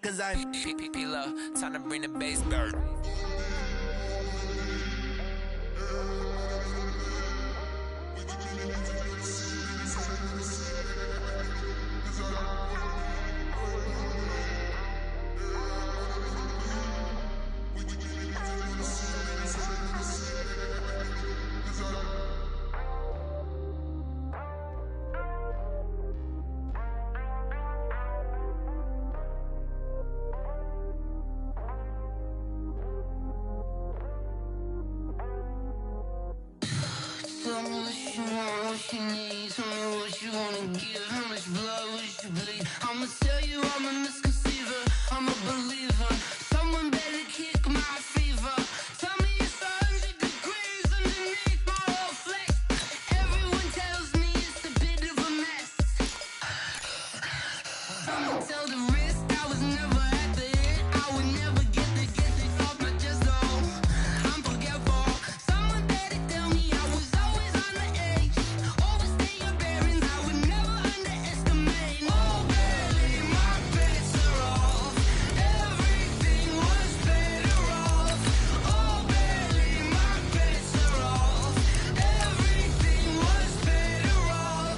cause I'm P-P-P-Love, time to bring the bass bird. Tell me what you want, what you need. Tell me what you wanna give. How much blood would you bleed? I'ma tell you I'm a misconceiver. I'm a believer. Someone better kick my fever. Tell me it's 100 degrees underneath my whole flesh. Everyone tells me it's a bit of a mess. Someone tell the risk I was never at the end. I would never get it off my chest though. I'm forgetful. Someone better tell me I was always on the edge. Overstay your bearings, I would never underestimate. Oh baby, my bets are off. Everything was better off. Oh baby, my bets are off. Everything was better off.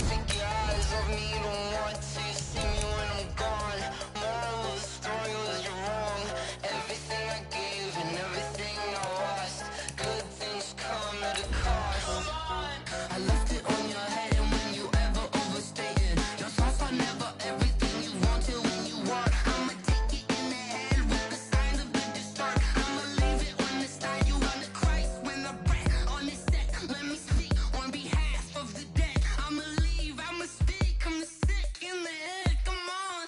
Take your eyes off me, you don't want to see me when I'm gone. Moral of the story was you're wrong. Everything I gave and everything I lost. Good things come at a cost. I left it on your head, and when you ever overstated, your thoughts are never everything you wanted when you want. I'ma take it in the head with the signs of the distort. I'ma leave it on the side. You on the Christ when the breath on the set. Let me speak on behalf of the dead. I'ma leave, I'ma speak. I'm the sick in the head. Come on,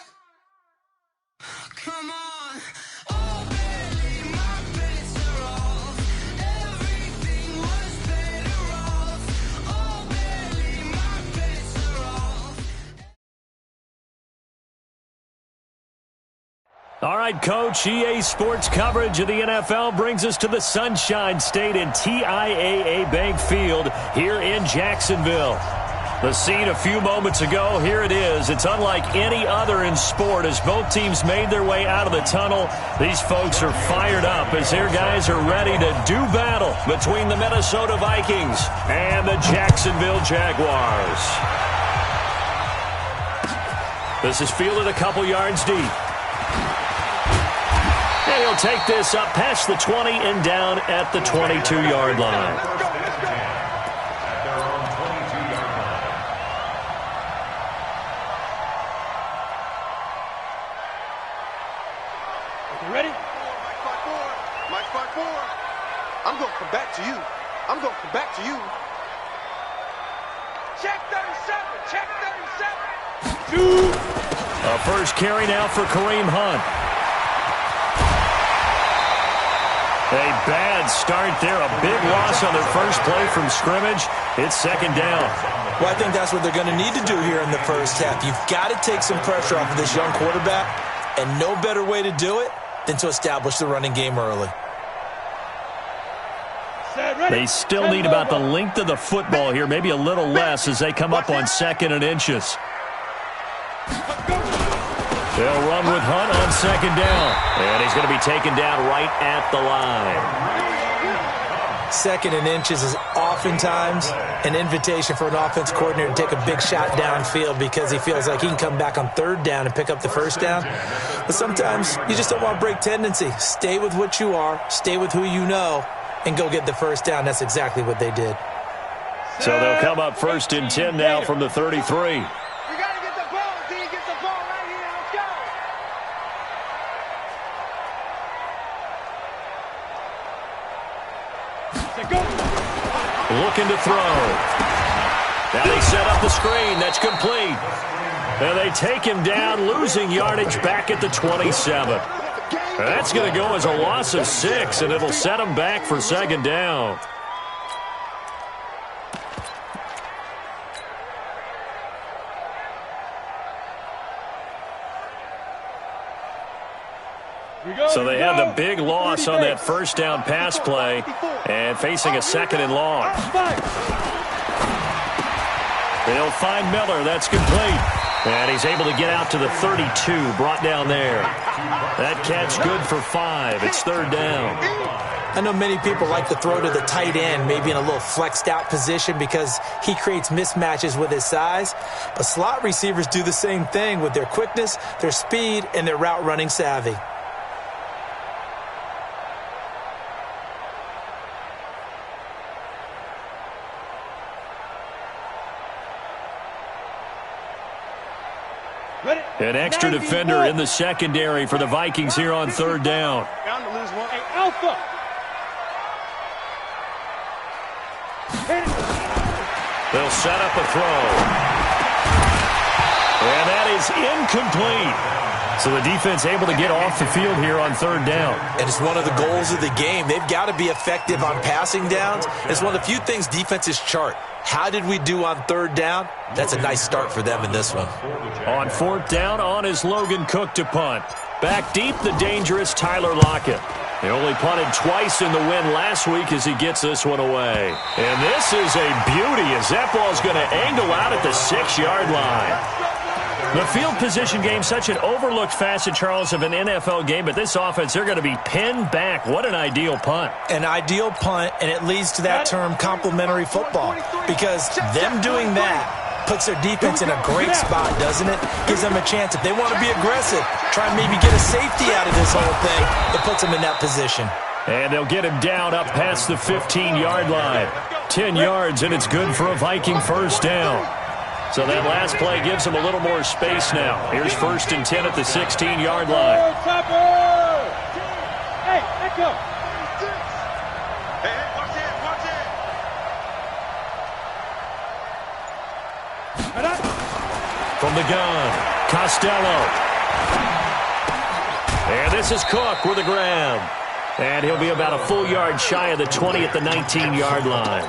come on. Oh baby, my bets are off. Everything was better off. Oh baby, my bets are off. All right, Coach, EA Sports coverage of the NFL brings us to the Sunshine State in TIAA Bank Field here in Jacksonville. The scene a few moments ago, here it is. It's unlike any other in sport as both teams made their way out of the tunnel. These folks are fired up as their guys are ready to do battle between the Minnesota Vikings and the Jacksonville Jaguars. This is fielded a couple yards deep. And he'll take this up past the 20 and down at the 22-yard line. You ready? Mike 5-4. I'm going to come back to you. I'm going to come back to you. Check 37. Check 37. A first carry now for Kareem Hunt. A bad start there. A big loss on their first play from scrimmage. It's second down. Well, I think that's what they're going to need to do here in the first half. You've got to take some pressure off of this young quarterback, and no better way to do it than to establish the running game early. They still need about the length of the football here, maybe a little less as they come up on second and inches. They'll run with Hunt on second down. And he's going to be taken down right at the line. Second and inches is oftentimes an invitation for an offense coordinator to take a big shot downfield because he feels like he can come back on third down and pick up the first down. But sometimes you just don't want to break tendency. Stay with what you are, stay with who you know, and go get the first down. That's exactly what they did. So they'll come up first and 10 now from the 33. Looking to throw. Now they set up the screen. That's complete. And they take him down, losing yardage back at the 27. That's going to go as a loss of 6, and it'll set him back for second down. So they had the big loss on that first down pass play and facing a second and long. They'll find Miller. That's complete. And he's able to get out to the 32, brought down there. That catch good for 5. It's third down. I know many people like to throw to the tight end, maybe in a little flexed out position because he creates mismatches with his size. But slot receivers do the same thing with their quickness, their speed, and their route running savvy. An extra defender in the secondary for the Vikings here on third down. Bound to lose one. Hey, Alpha! They'll set up a throw. And that is incomplete. So the defense able to get off the field here on third down. And it's one of the goals of the game. They've got to be effective on passing downs. It's one of the few things defenses chart. How did we do on third down? That's a nice start for them in this one. On fourth down, on is Logan Cook to punt. Back deep, the dangerous Tyler Lockett. He only punted twice in the win last week as he gets this one away. And this is a beauty as that ball's going to angle out at the 6-yard line. The field position game, such an overlooked facet, Charles, of an NFL game, but this offense, they're going to be pinned back. What an ideal punt. An ideal punt, and it leads to that term complementary football, because them doing that puts their defense in a great spot, doesn't it? Gives them a chance. If they want to be aggressive, try and maybe get a safety out of this whole thing, it puts them in that position. And they'll get him down up past the 15-yard line. 10 yards, and it's good for a Viking first down. So that last play gives them a little more space now. Here's first and 10 at the 16-yard line. Hey, Echo! Hey, watch it, watch it. From the gun, Costello. And this is Cook with a grab. And he'll be about a full yard shy of the 20 at the 19-yard line.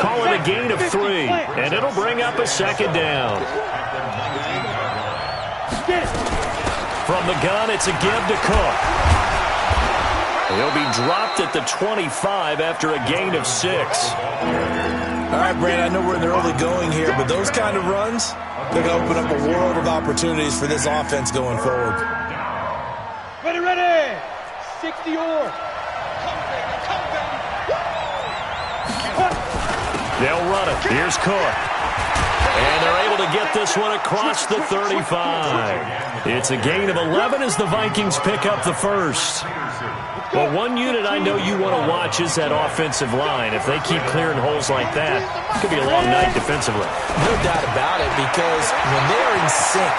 Call it a gain of 3, and it'll bring up a second down. From the gun, it's a give to Cook. He'll be dropped at the 25 after a gain of 6. All right, Brand, I know we're in the early going here, but those kind of runs, they're going to open up a world of opportunities for this offense going forward. Ready, ready! 60 or. They'll run it. Here's Cook. And they're able to get this one across the 35. It's a gain of 11 as the Vikings pick up the first. Well, one unit I know you want to watch is that offensive line. If they keep clearing holes like that, it could be a long night defensively. No doubt about it, because when they're in sync,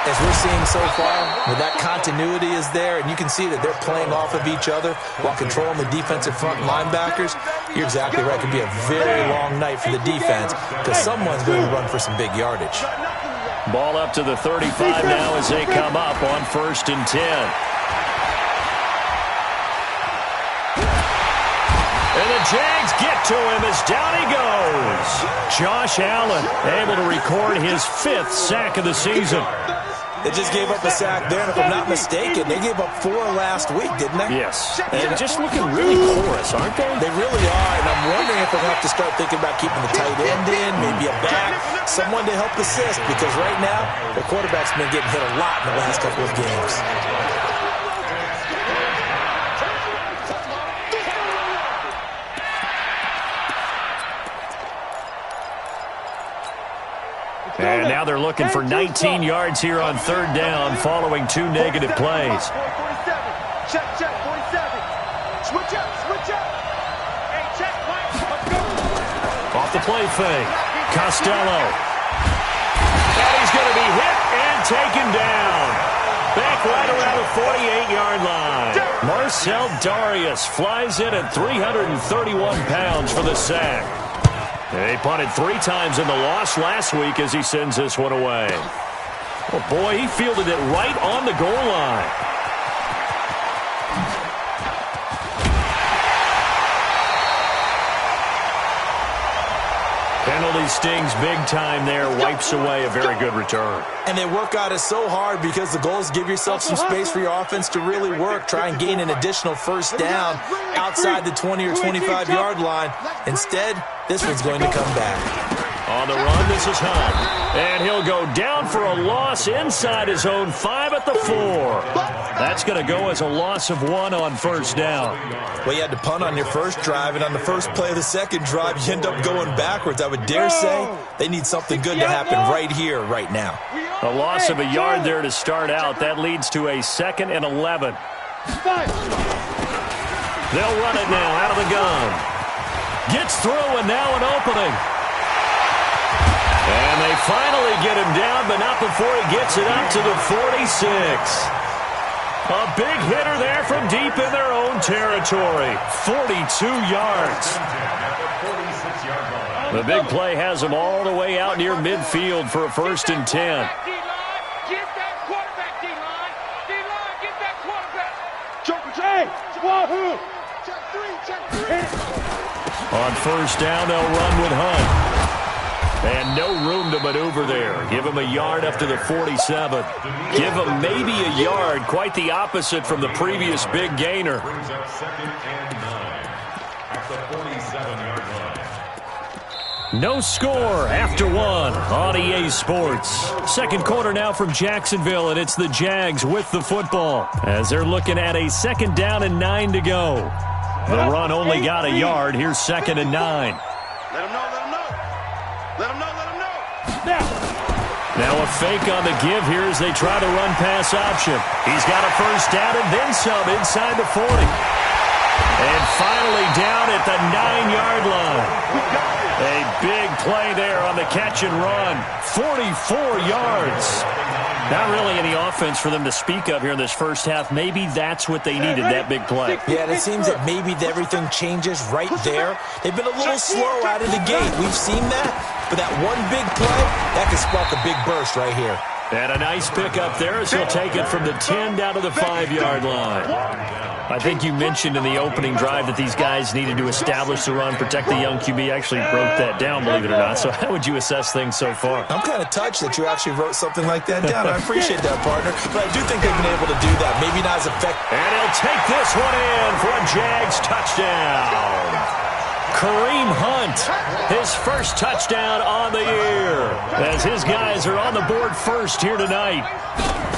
as we're seeing so far, where that continuity is there, and you can see that they're playing off of each other while controlling the defensive front linebackers, you're exactly right. It could be a very long night for the defense because someone's going to run for some big yardage. Ball up to the 35 now as they come up on first and 10. And the Jags get to him as down he goes. Josh Allen able to record his 5th sack of the season. They just gave up a sack there, and if I'm not mistaken, they gave up 4 last week, didn't they? Yes. And just looking really porous, aren't they? They really are, and I'm wondering if they'll have to start thinking about keeping the tight end in, maybe a back, someone to help assist, because right now, the quarterback's been getting hit a lot in the last couple of games. And now they're looking for 19 yards here on third down following 2 negative plays. Check, check, 47. Switch up, switch up. Hey, check, let's go. Off the play fake. Costello. And he's going to be hit and taken down. Back right around the 48-yard line. Marcel Darius flies in at 331 pounds for the sack. They punted 3 times in the loss last week as he sends this one away. Oh, boy, he fielded it right on the goal line. Penalty stings big time there, wipes away a very good return. And they work out it so hard because the goal is give yourself some space for your offense to really work. Try and gain an additional first down outside the 20 or 25-yard line. Instead, this one's going to come back. On the run, this is Hunt. And he'll go down for a loss inside his own 5 at the 4. That's going to go as a loss of 1 on first down. Well, you had to punt on your first drive, and on the first play of the second drive, you end up going backwards. I would dare say they need something good to happen right here, right now. A loss of a yard there to start out. That leads to a 2nd and 11. They'll run it now out of the gun. Gets through, and now an opening. And they finally get him down, but not before he gets it up to the 46. A big hitter there from deep in their own territory. 42 yards. The big play has them all the way out near midfield for a 1st and 10. On first down, they'll run with Hunt. And no room to maneuver there. Give him a yard up to the 47. Give him maybe a yard. Quite the opposite from the previous big gainer. No score after 1 on EA Sports. Second quarter now from Jacksonville, and it's the Jags with the football as they're looking at a 2nd down and 9 to go. The run only got a yard. Here's 2nd and 9. Let him know, let him know. Let him know, let him know. Now a fake on the give here as they try to run pass option. He's got a first down and then some inside the 40. And finally down at the 9-yard line. A big play there on the catch and run. 44 yards. Not really any offense for them to speak of here in this first half. Maybe that's what they needed, that big play. Yeah, and it seems that maybe everything changes right there. They've been a little slow out of the gate. We've seen that. But that one big play, that could spark a big burst right here. And a nice pick up there as he'll take it from the 10 down to the 5-yard line. I think you mentioned in the opening drive that these guys needed to establish the run, protect the young QB. Actually wrote that down, believe it or not. So how would you assess things so far? I'm kind of touched that you actually wrote something like that down. I appreciate that, partner. But I do think they've been able to do that. Maybe not as effective. And he'll take this one in for a Jags touchdown. Kareem Hunt, his first touchdown on the year, as his guys are on the board first here tonight.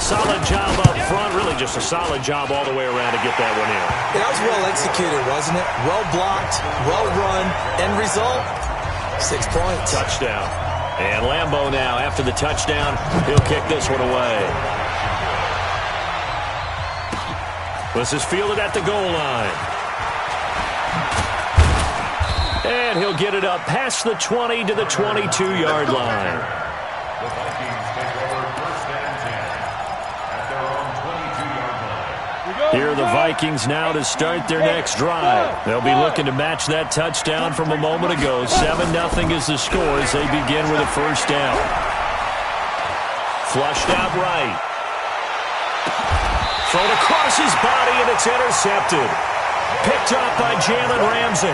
Solid job up front, really just a solid job all the way around to get that one in. Yeah, that was well executed, wasn't it? Well blocked, well run, end result, 6 points. Touchdown. And Lambeau now, after the touchdown, he'll kick this one away. This is fielded at the goal line. And he'll get it up past the 20 to the 22-yard line. Here are the Vikings now to start their next drive. They'll be looking to match that touchdown from a moment ago. 7-0 is the score as they begin with a first down. Flushed out right. Thrown across his body, and it's intercepted. Picked up by Jalen Ramsey.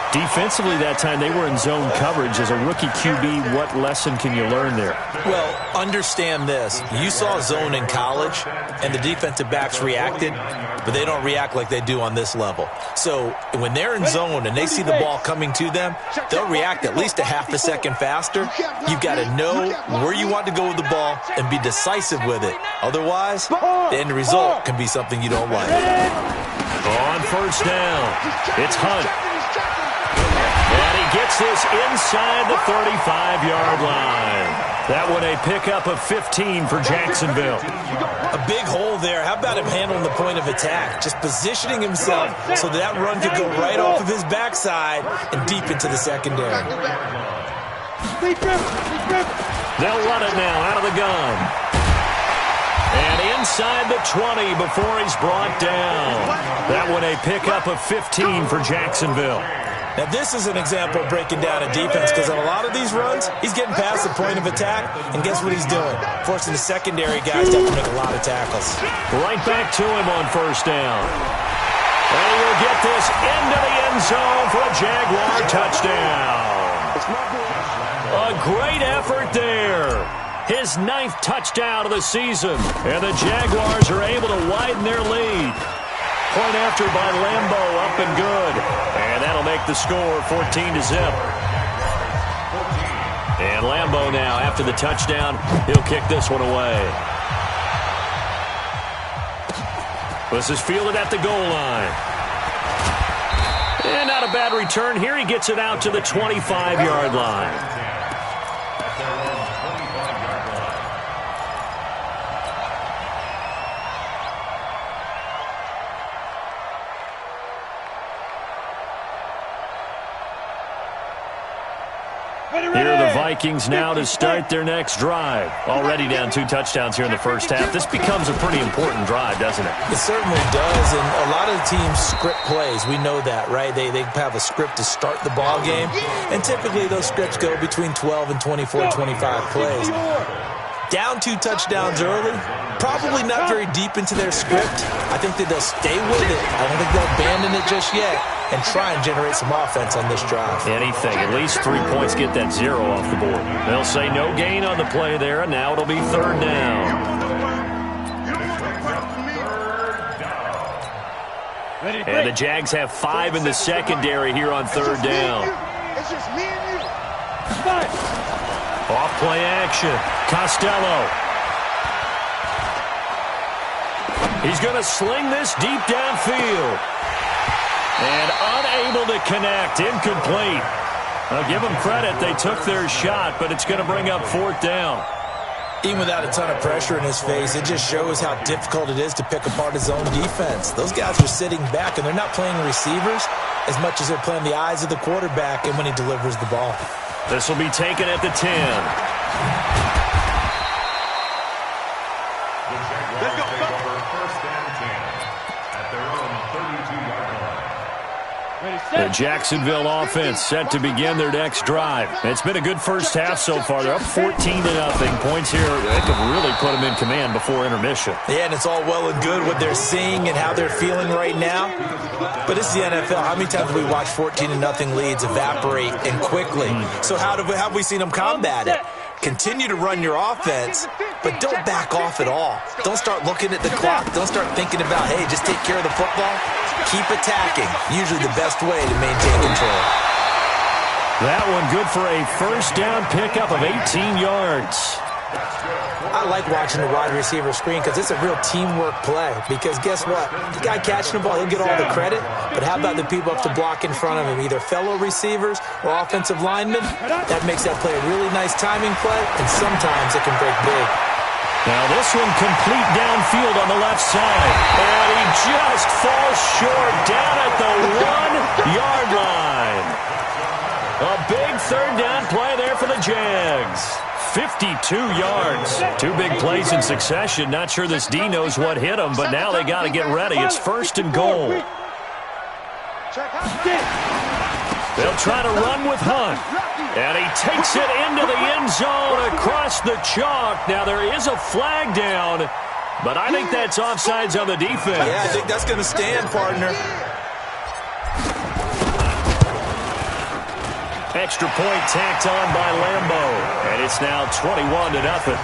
Defensively that time, they were in zone coverage. As a rookie QB, what lesson can you learn there? Well, understand this. You saw zone in college, and the defensive backs reacted, but they don't react like they do on this level. So when they're in zone and they see the ball coming to them, they'll react at least a half a second faster. You've got to know where you want to go with the ball and be decisive with it. Otherwise, the end result can be something you don't like. On first down, it's Hunt. And he gets this inside the 35-yard line. That one a pickup of 15 for Jacksonville. A big hole there. How about him handling the point of attack? Just positioning himself so that run could go right off of his backside and deep into the secondary. They'll run it now out of the gun. And inside the 20 before he's brought down. That one a pickup of 15 for Jacksonville. Now, this is an example of breaking down a defense because on a lot of these runs, he's getting past the point of attack, and guess what he's doing? Forcing the secondary guys to have to make a lot of tackles. Right back to him on first down. And he will get this into the end zone for a Jaguar touchdown. A great effort there. His 9th touchdown of the season, and the Jaguars are able to widen their lead. Point after by Lambeau, up and good. And that'll make the score 14-0. And Lambeau now, after the touchdown, he'll kick this one away. This is fielded at the goal line. And not a bad return here. He gets it out to the 25-yard line. Here are the Vikings now to start their next drive. Already down 2 touchdowns here in the first half. This becomes a pretty important drive, doesn't it? It certainly does, and a lot of the teams script plays. We know that, right? They have a script to start the ball game, and typically those scripts go between 12 and 24, 25 plays. Down 2 touchdowns early, probably not very deep into their script. I think that they'll stay with it. I don't think they'll abandon it just yet and try and generate some offense on this drive. Anything. At least 3 points, get that 0 off the board. They'll say no gain on the play there, and now it'll be 3rd down. And the Jags have 5 in the secondary here on 3rd down. It's just me and you. Off play action. Costello. He's going to sling this deep downfield. And unable to connect. Incomplete. I'll give them credit. They took their shot, but it's going to bring up 4th down. Even without a ton of pressure in his face, it just shows how difficult it is to pick apart his own defense. Those guys are sitting back, and they're not playing receivers as much as they're playing the eyes of the quarterback and when he delivers the ball. This will be taken at the 10. Let's go. The Jacksonville offense set to begin their next drive. It's been a good first half so far. They're up 14-0. Points here, they could really put them in command before intermission. Yeah, and it's all well and good what they're seeing and how they're feeling right now. But it's the NFL. How many times have we watched 14-0 leads evaporate and quickly? So how have we seen them combat it? Continue to run your offense, but don't back off at all. Don't start looking at the clock. Don't start thinking about, hey, just take care of the football. Keep attacking. Usually the best way to maintain control. That one good for a 1st down pickup of 18 yards. I like watching the wide receiver screen because it's a real teamwork play. Because guess what? The guy catching the ball, he'll get all the credit. But how about the people up to block in front of him? Either fellow receivers or offensive linemen. That makes that play a really nice timing play, and sometimes it can break big. Now this one complete downfield on the left side. And he just falls short down at the 1-yard line. A big 3rd down play there for the Jags. 52 yards. 2 big plays in succession. Not sure this D knows what hit him, but now they got to get ready. It's 1st and goal. They'll try to run with Hunt. And he takes it into the end zone across the chalk. Now there is a flag down, but I think that's offsides on the defense. Yeah, I think that's going to stand, partner. Extra point tacked on by Lambeau. And it's now 21-0.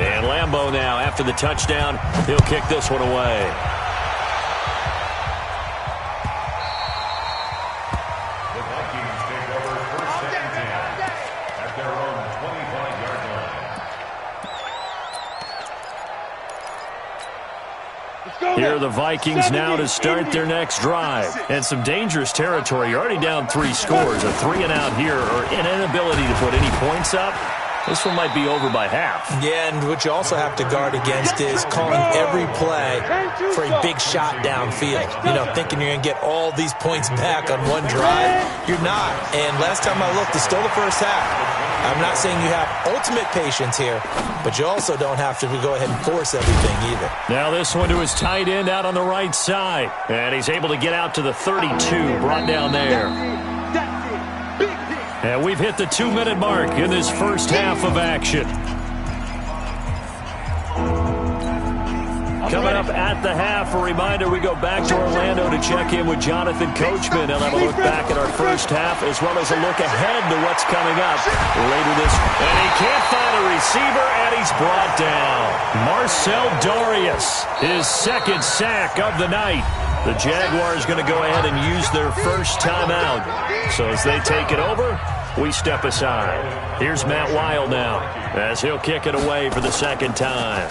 And Lambeau now, after the touchdown, he'll kick this one away. The Vikings take over 1st and 10 at their own 25-yard line. Here are the Vikings now to start their next drive. And some dangerous territory. You're already down 3 scores. A 3-and-out here, or an inability to put any points up. This one might be over by half. Yeah, and what you also have to guard against is calling every play for a big shot downfield. You know, thinking you're going to get all these points back on one drive. You're not. And last time I looked, it's still the first half. I'm not saying you have ultimate patience here, but you also don't have to go ahead and force everything either. Now this one to his tight end out on the right side. And he's able to get out to the 32, brought down there. And we've hit the 2-minute mark in this first half of action. Coming up at the half, a reminder, we go back to Orlando to check in with Jonathan Coachman. He'll have a look back at our first half as well as a look ahead to what's coming up later this. And he can't find a receiver, and he's brought down. Marcel Darius, his 2nd sack of the night. The Jaguars going to go ahead and use their first timeout. So as they take it over, we step aside. Here's Matt Weil now as he'll kick it away for the second time.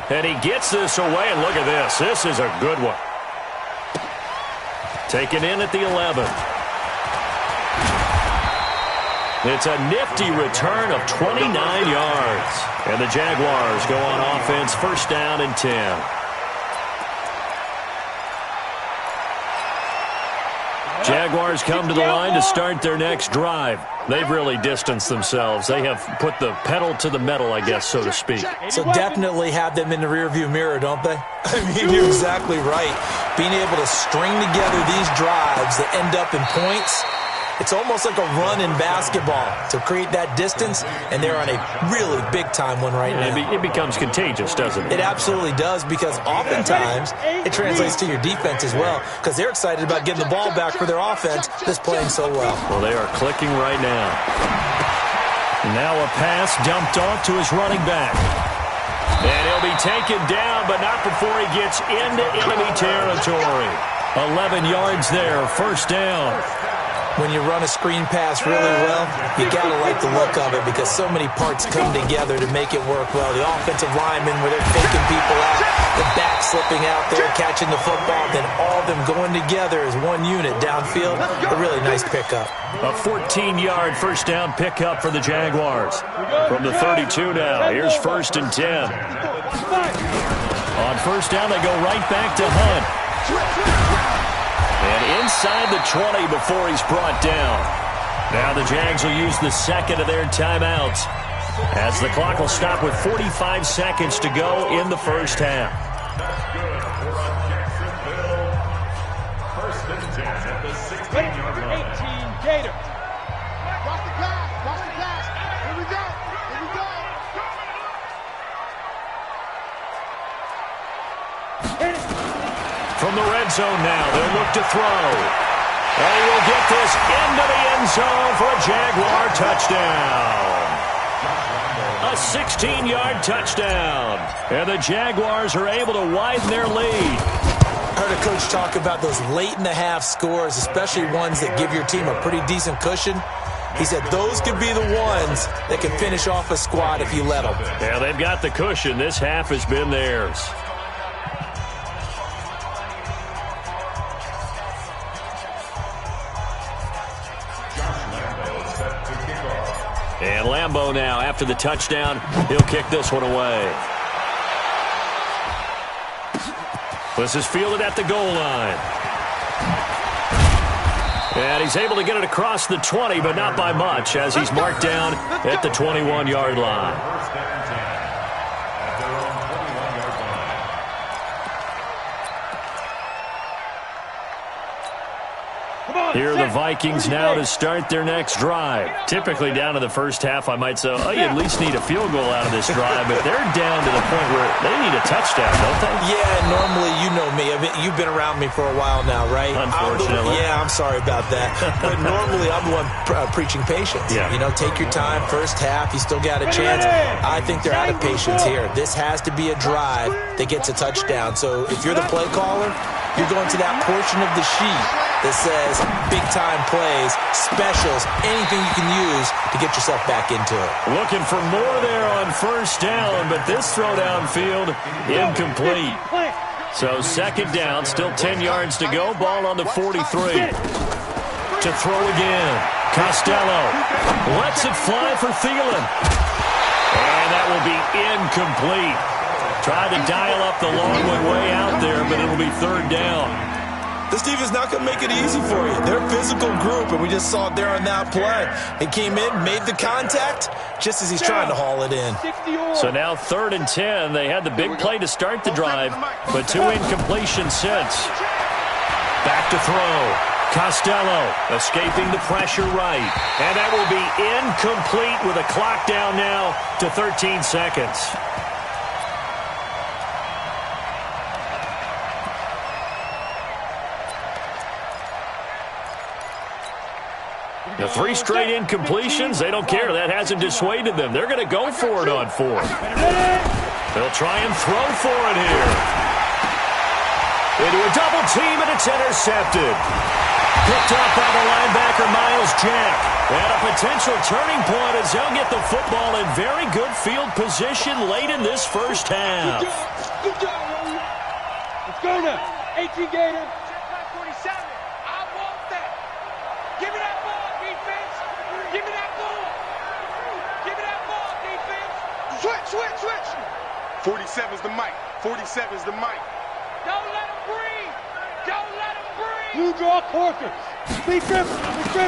And he gets this away, and look at this. This is a good one. Taken in at the 11. It's a nifty return of 29 yards. And the Jaguars go on offense, first down and 10. Jaguars come to the line to start their next drive. They've really distanced themselves. They have put the pedal to the metal, I guess, so to speak. So definitely have them in the rearview mirror, don't they? I mean, you're exactly right. Being able to string together these drives that end up in points, it's almost like a run in basketball to create that distance, and they're on a really big-time one right now. It becomes contagious, doesn't it? It absolutely does, because oftentimes it translates to your defense as well, because they're excited about getting the ball back for their offense that's playing so well. Well, they are clicking right now. Now a pass dumped off to his running back. And he'll be taken down, but not before he gets into enemy territory. 11 yards there, first down. When you run a screen pass really well, you got to like the look of it, because so many parts come together to make it work well. The offensive linemen, where they're faking people out, the back slipping out there, catching the football, then all of them going together as one unit downfield. A really nice pickup. A 14-yard first down pickup for the Jaguars. From the 32 now, here's first and 10. On first down, they go right back to Hunt. And inside the 20 before he's brought down. Now the Jags will use the second of their timeouts, as the clock will stop with 45 seconds to go in the first half. First and 10 at the 16-yard line. 18 Gator. Watch the pass. Watch the pass. Here we go. Here we go. Hit it. From the red zone now, they'll look to throw. And he will get this into the end zone for a Jaguar touchdown. A 16-yard touchdown. And the Jaguars are able to widen their lead. I heard a coach talk about those late-in-the-half scores, especially ones that give your team a pretty decent cushion. He said those could be the ones that can finish off a squad if you let them. Yeah, they've got the cushion. This half has been theirs. And Lambeau now, after the touchdown, he'll kick this one away. This is fielded at the goal line. And he's able to get it across the 20, but not by much, as he's marked down at the 21-yard line. Here are the Vikings now to start their next drive. Typically down to the first half, I might say, oh, you at least need a field goal out of this drive, but they're down to the point where they need a touchdown, don't they? Yeah, normally, you know me. You've been around me for a while now, right? Unfortunately. I'm sorry about that. But normally, I'm the one preaching patience. Yeah. You know, take your time. First half, you still got a chance. I think they're out of patience here. This has to be a drive that gets a touchdown. So if you're the play caller, you're going to that portion of the sheet that says big-time plays, specials, anything you can use to get yourself back into it. Looking for more there on first down, but this throw downfield, incomplete. So second down, still 10 yards to go, ball on the 43. To throw again, Costello lets it fly for Thielen. And that will be incomplete. Tried to dial up the long one way out there, but it'll be third down. This defense not going to make it easy for you. They're a physical group, and we just saw it there on that play. He came in, made the contact, just as he's trying to haul it in. So now third and 10. They had the big play to start the drive, but two incompletions since. Back to throw. Costello escaping the pressure right. And that will be incomplete with a clock down now to 13 seconds. The three straight incompletions, they don't care. That hasn't dissuaded them. They're going to go for it on fourth. They'll try and throw for it here. Into a double team, and it's intercepted. Picked up by the linebacker, Miles Jack. And a potential turning point as they'll get the football in very good field position late in this first half. Good job, Rory. Let's go now. 18 Gator. Check back 47. I want that. Give me that ball, defense. Give me that ball. Give me that ball, defense. Switch. 47's the mic. 47's the mic. Don't let him breathe. Don't let him breathe. Blue draw quarter. Big grip.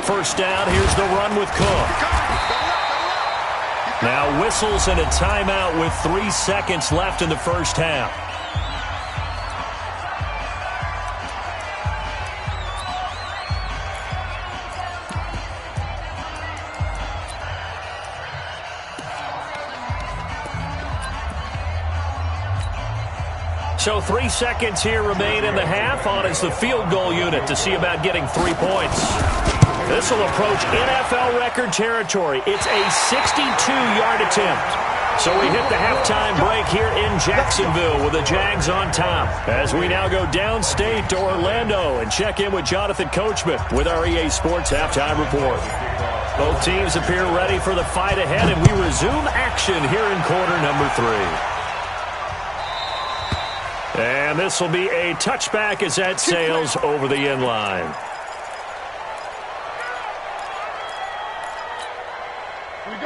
First down, here's the run with Cook. Now whistles and a timeout with 3 seconds left in the first half. So 3 seconds here remain in the half. On is the field goal unit to see about getting 3 points. This will approach NFL record territory. It's a 62-yard attempt. So we hit the halftime break here in Jacksonville with the Jags on top. As we now go downstate to Orlando and check in with Jonathan Coachman with our EA Sports Halftime Report. Both teams appear ready for the fight ahead, and we resume action here in quarter number 3. And this will be a touchback as that sails over the end line.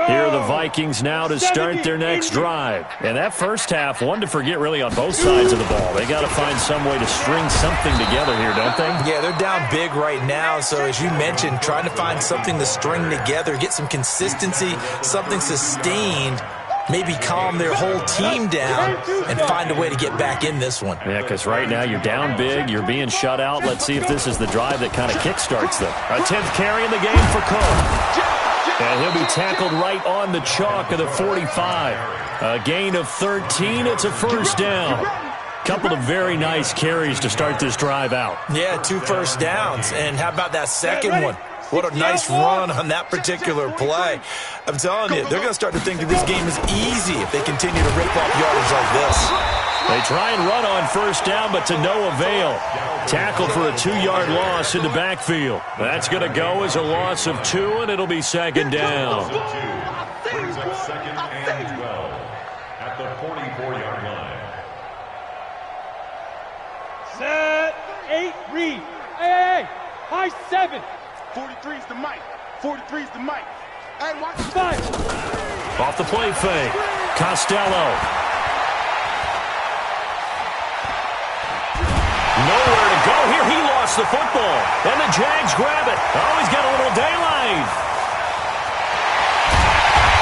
Here are the Vikings now to start their next drive. And that first half, one to forget really on both sides of the ball. They got to find some way to string something together here, don't they? Yeah, they're down big right now. So as you mentioned, trying to find something to string together, get some consistency, something sustained, maybe calm their whole team down and find a way to get back in this one. Yeah, because right now you're down big, you're being shut out. Let's see if this is the drive that kind of kickstarts them. A 10th carry in the game for Cook. And he'll be tackled right on the chalk of the 45. A gain of 13. It's a first down. Couple of very nice carries to start this drive out. Yeah, 2 first downs. And how about that second one? What a nice run on that particular play. I'm telling you, they're going to start to think that this game is easy if they continue to rake off yardage like this. They try and run on first down, but to no avail. Tackled for a 2-yard loss in the backfield. That's going to go as a loss of 2, and it'll be second down. Brings up second and 12 at the 44-yard line. Set. 8, read. Hey. High 7. 43's the mic. 43's the mic. Hey, watch 5. Off the play fake. Costello. Nowhere to go here. He lost the football. And the Jags grab it. Oh, he's got a little daylight.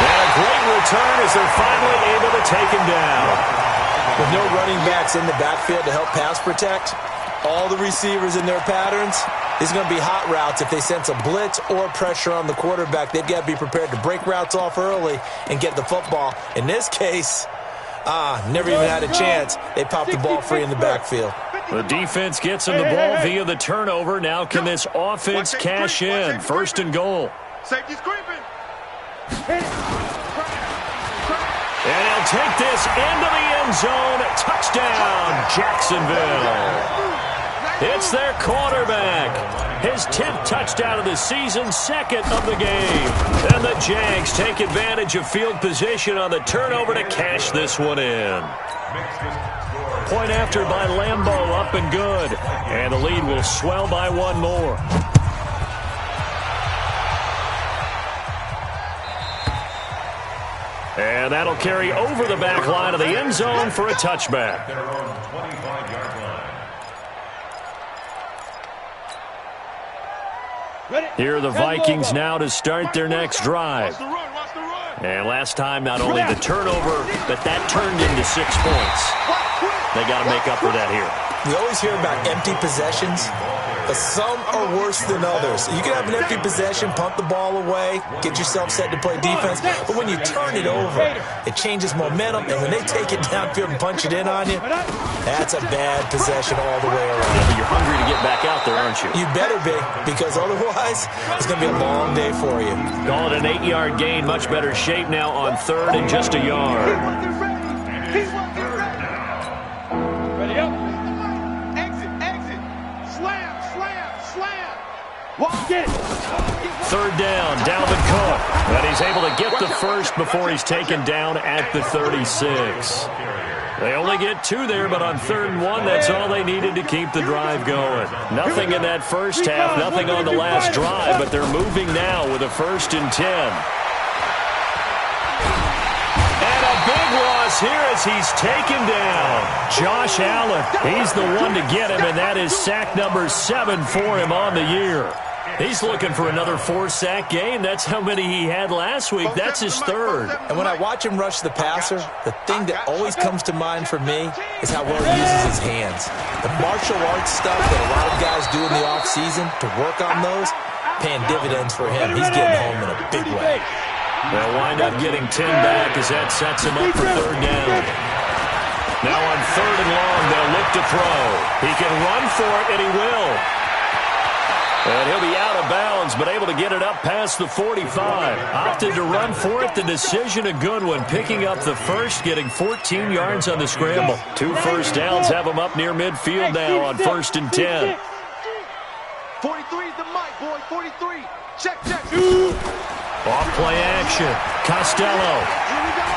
And a great return as they're finally able to take him down. With no running backs in the backfield to help pass protect, all the receivers in their patterns, these are going to be hot routes. If they sense a blitz or pressure on the quarterback, they've got to be prepared to break routes off early and get the football. In this case, never even had a chance. They popped the ball free in the backfield. The defense gets him the ball via the turnover. Now can this offense cash in? First and goal. Safety's creeping. And he'll take this into the end zone. Touchdown, Jacksonville. It's their quarterback. His 10th touchdown of the season, second of the game. And the Jags take advantage of field position on the turnover to cash this one in. Point after by Lambeau, up and good. And the lead will swell by 1 more. And that'll carry over the back line of the end zone for a touchback. Their own 25-yard line. Here are the Vikings now to start their next drive. Watch the run. Watch the run. And last time, not only the turnover, but that turned into 6 points. They got to make up for that here. We always hear about empty possessions, but some are worse than others. You can have an empty possession, punt the ball away, get yourself set to play defense, but when you turn it over, it changes momentum, and when they take it downfield and punch it in on you, that's a bad possession all the way around. Yeah, but you're hungry to get back out there, aren't you? You better be, because otherwise, it's going to be a long day for you. Call it an 8-yard gain, much better shape now on 3rd and just a yard. Ready up. Exit. Third down, Dalvin Cook. And he's able to get the first before he's taken down at the 36. They only get 2 there, but on 3rd and 1, that's all they needed to keep the drive going. Nothing in that first half, nothing on the last drive, but they're moving now with a 1st and 10. And a big loss here as he's taken down. Josh Allen, he's the one to get him, and that is sack number 7 for him on the year. He's looking for another 4-sack game. That's how many he had last week. That's his 3rd. And when I watch him rush the passer, the thing that always comes to mind for me is how well he uses his hands. The martial arts stuff that a lot of guys do in the offseason to work on those, paying dividends for him. He's getting home in a big way. They'll wind up getting 10 back as that sets him up for 3rd down. Now on 3rd and long, they'll look to throw. He can run for it, and he will. And he'll be out of bounds, but able to get it up past the 45. Opted to run for it. The decision a good one. Picking up the first, getting 14 yards on the scramble. 2 first downs have him up near midfield now on 1st and 10. 43 is the mic, boy. 43. Check. Off play action. Costello. Here we go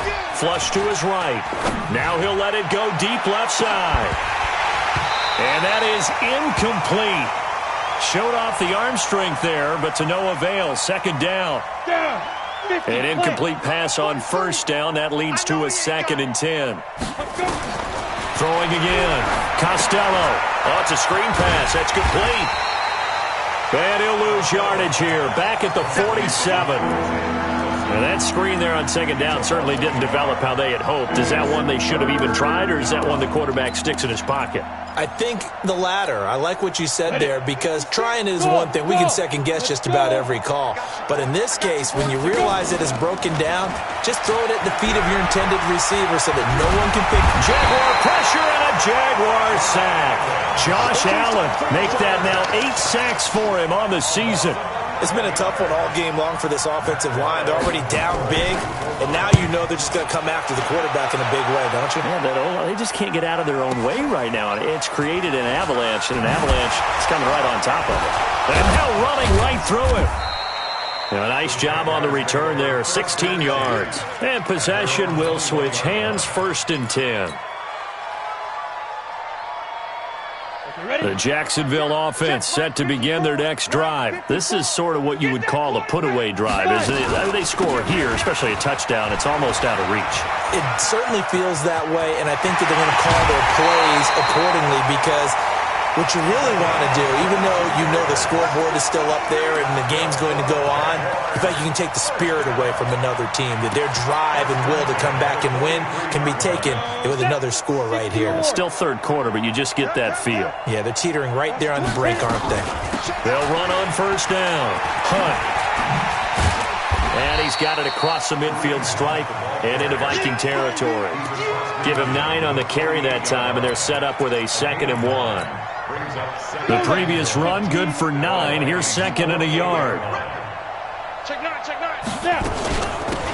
again. Flush to his right. Now he'll let it go deep left side. And that is incomplete. Showed off the arm strength there, but to no avail. 2nd down. An incomplete pass on 1st down. That leads to a 2nd and 10. Throwing again. Costello. Oh, it's a screen pass. That's complete. And he'll lose yardage here. Back at the 47. Now that screen there on 2nd down certainly didn't develop how they had hoped. Is that one they should have even tried, or is that one the quarterback sticks in his pocket? I think the latter. I like what you said there, because trying is one thing. We can second-guess just about every call. But in this case, when you realize it is broken down, just throw it at the feet of your intended receiver so that no one can pick. Jaguar pressure and a Jaguar sack. Josh Allen make that now 8 sacks for him on the season. It's been a tough one all game long for this offensive line. They're already down big, and now you know they're just going to come after the quarterback in a big way, don't you? Yeah, they just can't get out of their own way right now. It's created an avalanche, and an avalanche is coming right on top of it. And now running right through him. A nice job on the return there, 16 yards. And possession will switch hands, 1st and 10. The Jacksonville offense set to begin their next drive. This is sort of what you would call a put-away drive. As they score here, especially a touchdown, it's almost out of reach. It certainly feels that way, and I think that they're going to call their plays accordingly, because what you really want to do, even though you know the scoreboard is still up there and the game's going to go on, in fact, you can take the spirit away from another team, that their drive and will to come back and win can be taken with another score right here. It's still 3rd quarter, but you just get that feel. Yeah, they're teetering right there on the brink, aren't they? They'll run on 1st down. Hunt. And he's got it across the midfield stripe and into Viking territory. Give him 9 on the carry that time, and they're set up with a 2nd and 1. The previous run, good for 9. Here's 2nd and a yard. Check 9. Yeah.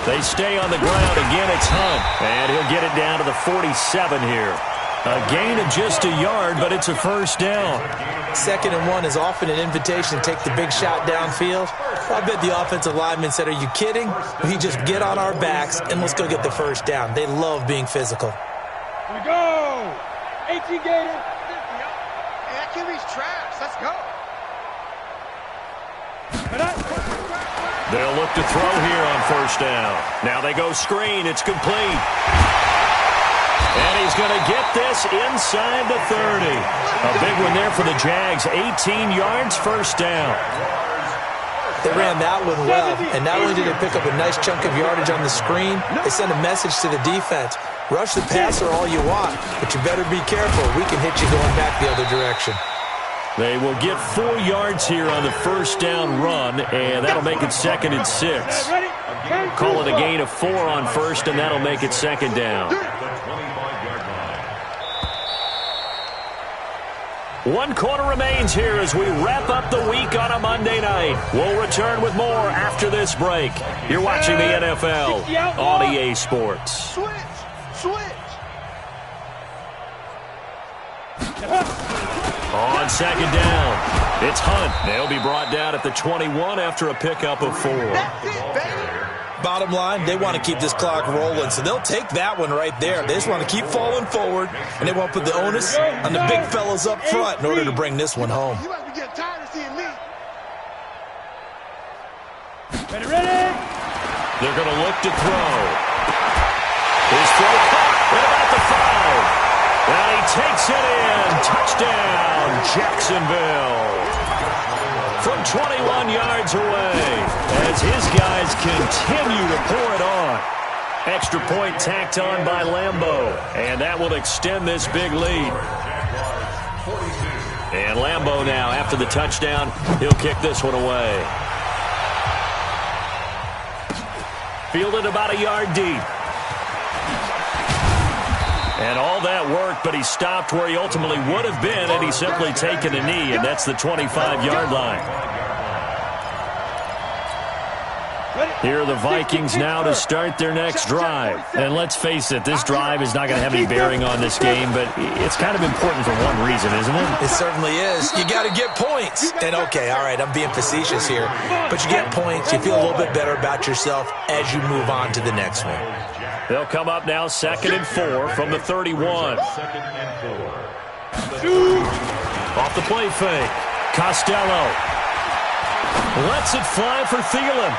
They stay on the ground. Again, it's Hunt. And he'll get it down to the 47 here. A gain of just a yard, but it's a 1st down. 2nd and 1 is often an invitation to take the big shot downfield. I bet the offensive lineman said, "Are you kidding? We just get on our backs and let's go get the 1st down." They love being physical. Here we go. 18 Gator. That QB's trash. Let's go. They'll look to throw here on 1st down. Now they go screen. It's complete. And he's going to get this inside the 30. A big one there for the Jags. 18 yards, 1st down. They ran that one well, and not only did they pick up a nice chunk of yardage on the screen, they sent a message to the defense. Rush the passer all you want, but you better be careful. We can hit you going back the other direction. They will get 4 yards here on the 1st down run, and that'll make it 2nd and 6. Call it a gain of 4 on 1st, and that'll make it 2nd down. 1 quarter remains here as we wrap up the week on a Monday night. We'll return with more after this break. You're watching the NFL on EA Sports. Switch. On 2nd down, It's Hunt. They'll be brought down at the 21 after a pickup of 4. That's it, baby. Bottom line, they want to keep this clock rolling, so they'll take that one right there. They just want to keep falling forward, and they want to put the onus on the big fellas up front in order to bring this one home. You might be getting tired of seeing me. Ready? They're going to look to throw. His throw caught at about the 5. And he takes it in. Touchdown, Jacksonville. From 21 yards away as his guys continue to pour it on. Extra point tacked on by Lambeau. And that will extend this big lead. And Lambeau now, after the touchdown, he'll kick this one away. Fielded about a yard deep. And all that worked, but he stopped where he ultimately would have been had he simply taken a knee, and that's the 25-yard line. Here are the Vikings now to start their next drive. And let's face it, this drive is not going to have any bearing on this game, but it's kind of important for one reason, isn't it? It certainly is. You got to get points. And okay, all right, I'm being facetious here, but you get points, you feel a little bit better about yourself as you move on to the next one. They'll come up now 2nd and 4 from the 31. Off the play fake. Costello lets it fly for Thielen.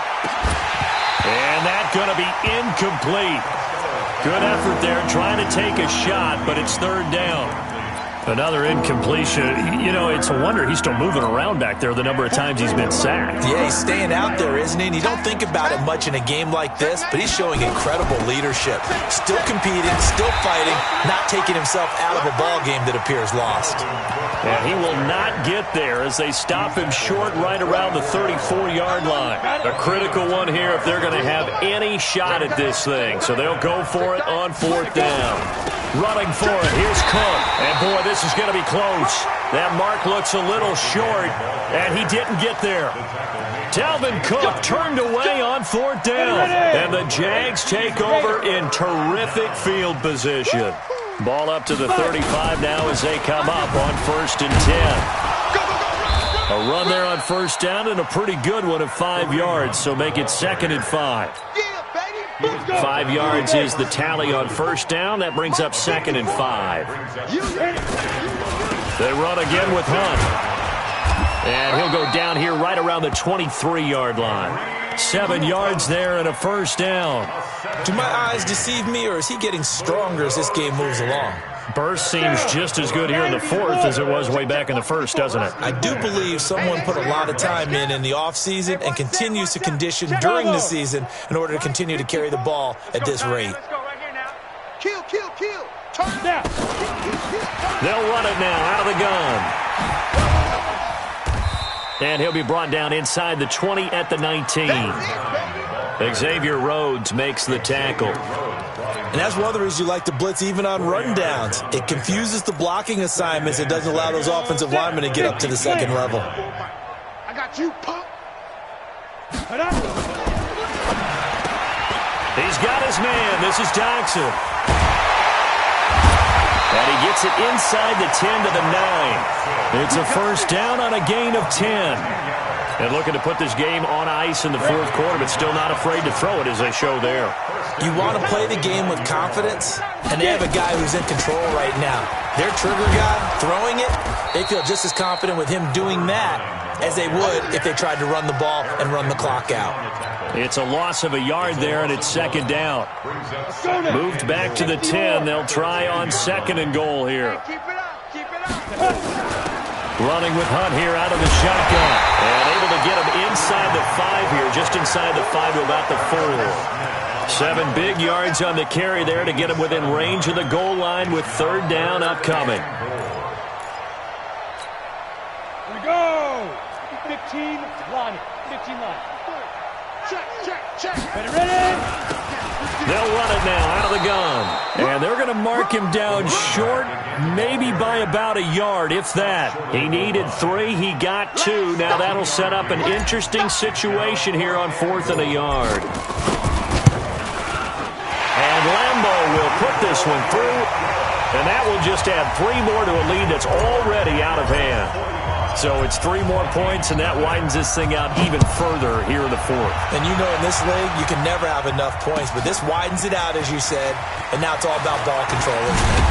And that's going to be incomplete. Good effort there trying to take a shot, but it's 3rd down. Another incompletion. You know, it's a wonder he's still moving around back there the number of times he's been sacked. Yeah, he's staying out there, isn't he? And you don't think about it much in a game like this, but he's showing incredible leadership. Still competing, still fighting, not taking himself out of a ball game that appears lost. And he will not get there as they stop him short right around the 34-yard line. A critical one here if they're going to have any shot at this thing. So they'll go for it on 4th down. Running for it. Here's Cook. And boy, this is going to be close. That mark looks a little short, and he didn't get there. Dalvin Cook turned away on 4th down. And the Jags take over in terrific field position. Ball up to the 35 now as they come up on 1st and 10. A run there on 1st down and a pretty good one of 5 yards, so make it 2nd and 5. 5 yards is the tally on 1st down. That brings up 2nd and 5. They run again with Hunt. And he'll go down here right around the 23-yard line. 7 yards there and a 1st down. Do my eyes deceive me, or is he getting stronger as this game moves along? Burst seems just as good here in the 4th as it was way back in the 1st, doesn't it? I do believe someone put a lot of time in the offseason and continues to condition during the season in order to continue to carry the ball at this rate. Let's go right here now. Kill. Turn it Now. They'll run it now out of the gun. And he'll be brought down inside the 20 at the 19. Xavier Rhodes makes the tackle. And that's one of the reasons you like to blitz even on rundowns. It confuses the blocking assignments. It doesn't allow those offensive linemen to get up to the 2nd level. I got you, punk. He's got his man. This is Jackson. And he gets it inside the 10 to the 9. It's a 1st down on a gain of 10. And looking to put this game on ice in the 4th quarter, but still not afraid to throw it as they show there. You want to play the game with confidence, and they have a guy who's in control right now. Their trigger guy, throwing it, they feel just as confident with him doing that as they would if they tried to run the ball and run the clock out. It's a loss of a yard there, and it's 2nd down. Moved back to the 10. They'll try on 2nd and goal here. Keep it up. Running with Hunt here out of the shotgun. And able to get him inside the 5 here, just inside the 5 to about the 4. 7 big yards on the carry there to get him within range of the goal line with 3rd down upcoming. Here we go. 15 line. Check. Ready? They'll run it now out of the gun. And they're going to mark him down short, maybe by about a yard, if that. He needed 3. He got 2. Now that'll set up an interesting situation here on 4th and a yard. And Lambeau will put this one through. And that will just add 3 more to a lead that's already out of hand. So it's 3 more points, and that widens this thing out even further here in the fourth. And you know in this league, you can never have enough points, but this widens it out, as you said, and now it's all about ball control, isn't it?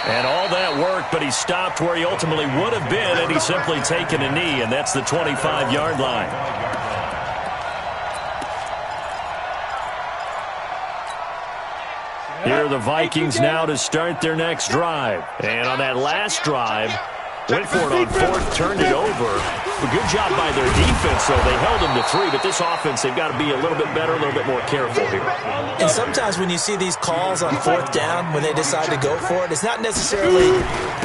And all that worked, but he stopped where he ultimately would have been had he simply taken a knee, and that's the 25-yard line. Here are the Vikings now to start their next drive. And on that last drive, went for it on fourth, turned it over. A good job by their defense, though. They held them to 3, but this offense, they've got to be a little bit better, a little bit more careful here. And sometimes when you see these calls on fourth down, when they decide to go for it, it's not necessarily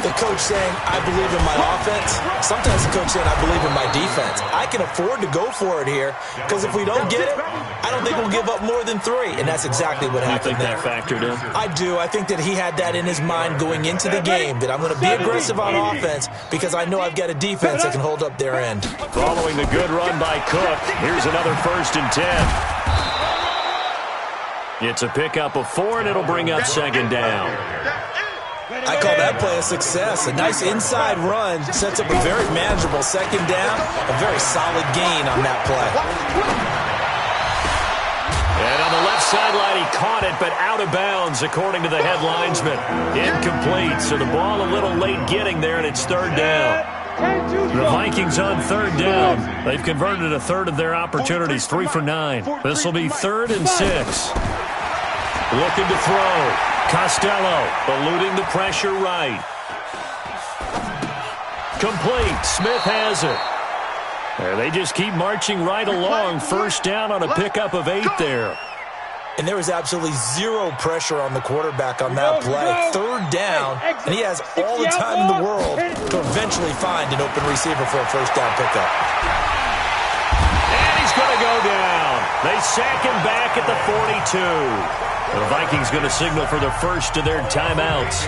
the coach saying, I believe in my offense. Sometimes the coach saying, I believe in my defense. I can afford to go for it here, because if we don't get it, I don't think we'll give up more than 3. And that's exactly what happened there. You think that factored in? I do. I think that he had that in his mind going into the game, that I'm going to be aggressive on offense because I know I've got a defense that can hold up their end. Following the good run by Cook, here's another 1st and 10. It's a pickup of 4, and it'll bring up 2nd down. I call that play a success. A nice inside run sets up a very manageable 2nd down, a very solid gain on that play. And on the left sideline, he caught it, but out of bounds, according to the head linesman. Incomplete, so the ball a little late getting there, and it's 3rd down. The Vikings on 3rd down. They've converted a third of their opportunities, 3 for 9. This will be 3rd and 6. Looking to throw. Costello eluding the pressure right. Complete. Smith has it. And they just keep marching right along. 1st down on a pickup of 8 there. And there was absolutely zero pressure on the quarterback on that play. 3rd down, and he has all the time in the world to eventually find an open receiver for a 1st down pickup. And he's going to go down. They sack him back at the 42. The Vikings going to signal for the first of their timeouts,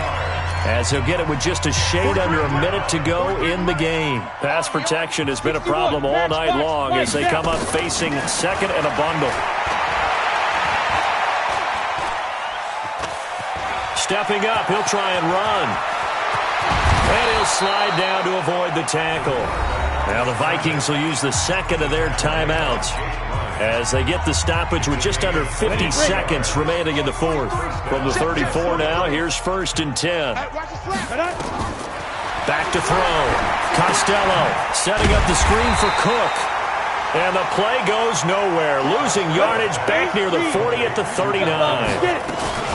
as he'll get it with just a shade under a minute to go in the game. Pass protection has been a problem all night long as they come up facing 2nd and a bundle. Stepping up, he'll try and run. And he'll slide down to avoid the tackle. Now the Vikings will use the 2nd of their timeouts as they get the stoppage with just under 50 seconds remaining in the 4th. From the 34 now, here's 1st and 10. Back to throw. Costello setting up the screen for Cook. And the play goes nowhere. Losing yardage back near the 40 at the 39.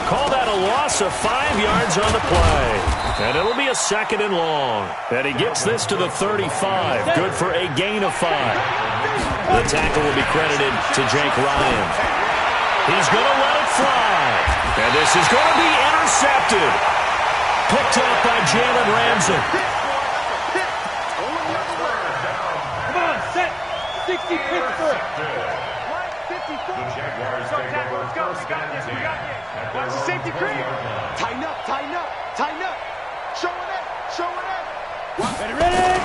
Call that a loss of 5 yards on the play. And it'll be a 2nd and long. And he gets this to the 35. Good for a gain of 5. The tackle will be credited to Jake Ryan. He's going to let it fly. And this is going to be intercepted. Picked up by Jalen Ramsey. Come on, set. 60 Pittsburgh. The Jaguars take over 1st and 10. Watch the safety cream. Tighten up, tighten up, tighten up. Show it up, show it up. Ready?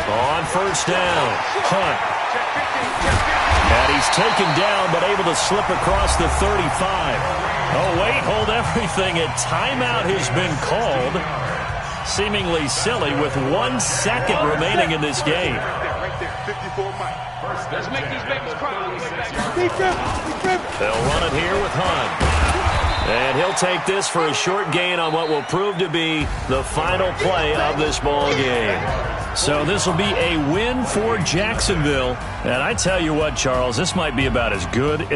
On 1st down, Hunt. And he's taken down, but able to slip across the 35. Oh, wait, hold everything. A timeout has been called. Seemingly silly with 1 second remaining in this game. Right there, 54 Mike. Let's make these babies cry all the way back. They'll run it here with Hunt. And he'll take this for a short gain on what will prove to be the final play of this ball game. So this will be a win for Jacksonville. And I tell you what, Charles, this might be about as good